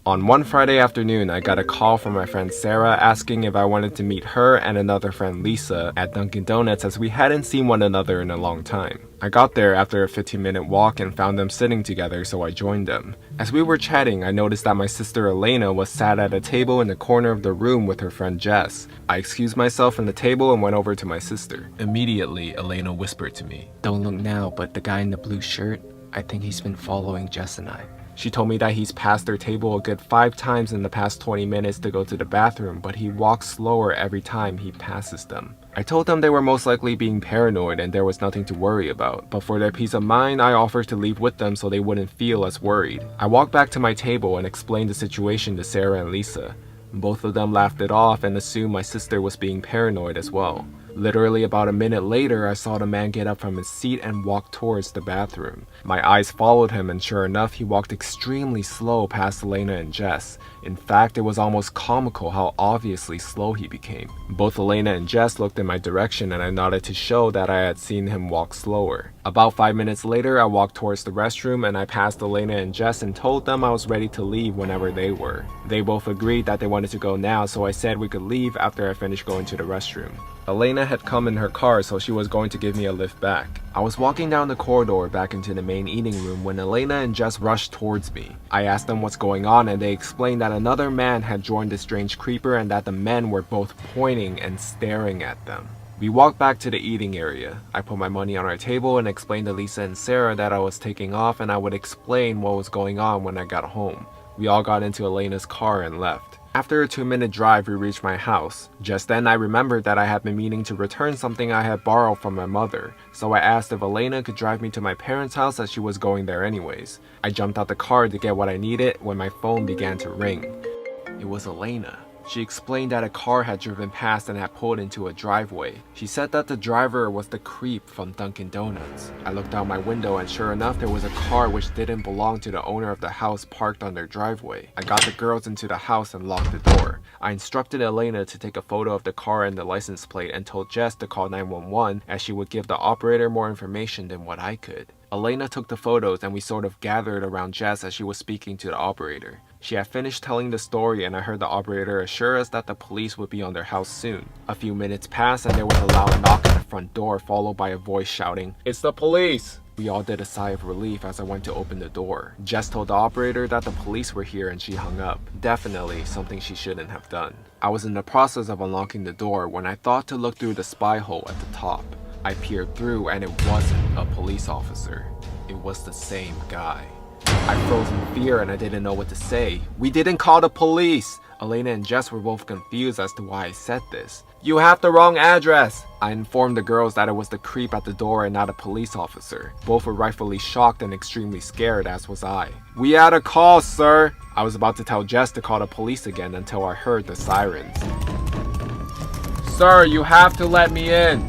On one Friday afternoon, I got a call from my friend Sarah asking if I wanted to meet her and another friend Lisa at Dunkin' Donuts as we hadn't seen one another in a long time. I got there after a 15-minute walk and found them sitting together, so I joined them. As we were chatting, I noticed that my sister Elena was sat at a table in the corner of the room with her friend Jess. I excused myself from the table and went over to my sister. Immediately, Elena whispered to me, "Don't look now, but the guy in the blue shirt, I think he's been following Jess and I." She told me that he's passed their table a good 5 times in the past 20 minutes to go to the bathroom, but he walks slower every time he passes them. I told them they were most likely being paranoid and there was nothing to worry about, but for their peace of mind, I offered to leave with them so they wouldn't feel as worried. I walked back to my table and explained the situation to Sarah and Lisa. Both of them laughed it off and assumed my sister was being paranoid as well. Literally about a minute later, I saw the man get up from his seat and walk towards the bathroom. My eyes followed him, and sure enough, he walked extremely slow past Elena and Jess. In fact, it was almost comical how obviously slow he became. Both Elena and Jess looked in my direction and I nodded to show that I had seen him walk slower. About 5 minutes later, I walked towards the restroom and I passed Elena and Jess and told them I was ready to leave whenever they were. They both agreed that they wanted to go now, so I said we could leave after I finished going to the restroom. Elena had come in her car, so she was going to give me a lift back. I was walking down the corridor back into the main eating room when Elena and Jess rushed towards me. I asked them what's going on and they explained that another man had joined the strange creeper and that the men were both pointing and staring at them. We walked back to the eating area. I put my money on our table and explained to Lisa and Sarah that I was taking off and I would explain what was going on when I got home. We all got into Elena's car and left. After a 2-minute drive, we reached my house. Just then, I remembered that I had been meaning to return something I had borrowed from my mother, so I asked if Elena could drive me to my parents' house as she was going there anyways. I jumped out the car to get what I needed when my phone began to ring. It was Elena. She explained that a car had driven past and had pulled into a driveway. She said that the driver was the creep from Dunkin' Donuts. I looked out my window and sure enough there was a car which didn't belong to the owner of the house parked on their driveway. I got the girls into the house and locked the door. I instructed Elena to take a photo of the car and the license plate and told Jess to call 911 as she would give the operator more information than what I could. Elena took the photos and we sort of gathered around Jess as she was speaking to the operator. She had finished telling the story and I heard the operator assure us that the police would be on their house soon. A few minutes passed and there was a loud knock at the front door followed by a voice shouting, "It's the police!" We all did a sigh of relief as I went to open the door. Jess told the operator that the police were here and she hung up. Definitely something she shouldn't have done. I was in the process of unlocking the door when I thought to look through the spy hole at the top. I peered through and it wasn't a police officer. It was the same guy. I froze in fear and I didn't know what to say. "We didn't call the police!" Elena and Jess were both confused as to why I said this. "You have the wrong address!" I informed the girls that it was the creep at the door and not a police officer. Both were rightfully shocked and extremely scared, as was I. "We had a call, sir!" I was about to tell Jess to call the police again until I heard the sirens. "Sir, you have to let me in!"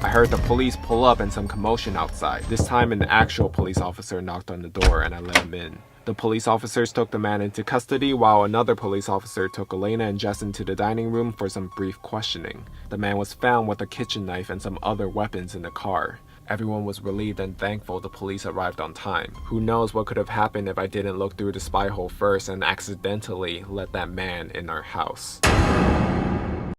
I heard the police pull up and some commotion outside. This time an actual police officer knocked on the door and I let him in. The police officers took the man into custody while another police officer took Elena and Jess into the dining room for some brief questioning. The man was found with a kitchen knife and some other weapons in the car. Everyone was relieved and thankful the police arrived on time. Who knows what could have happened if I didn't look through the spy hole first and accidentally let that man in our house.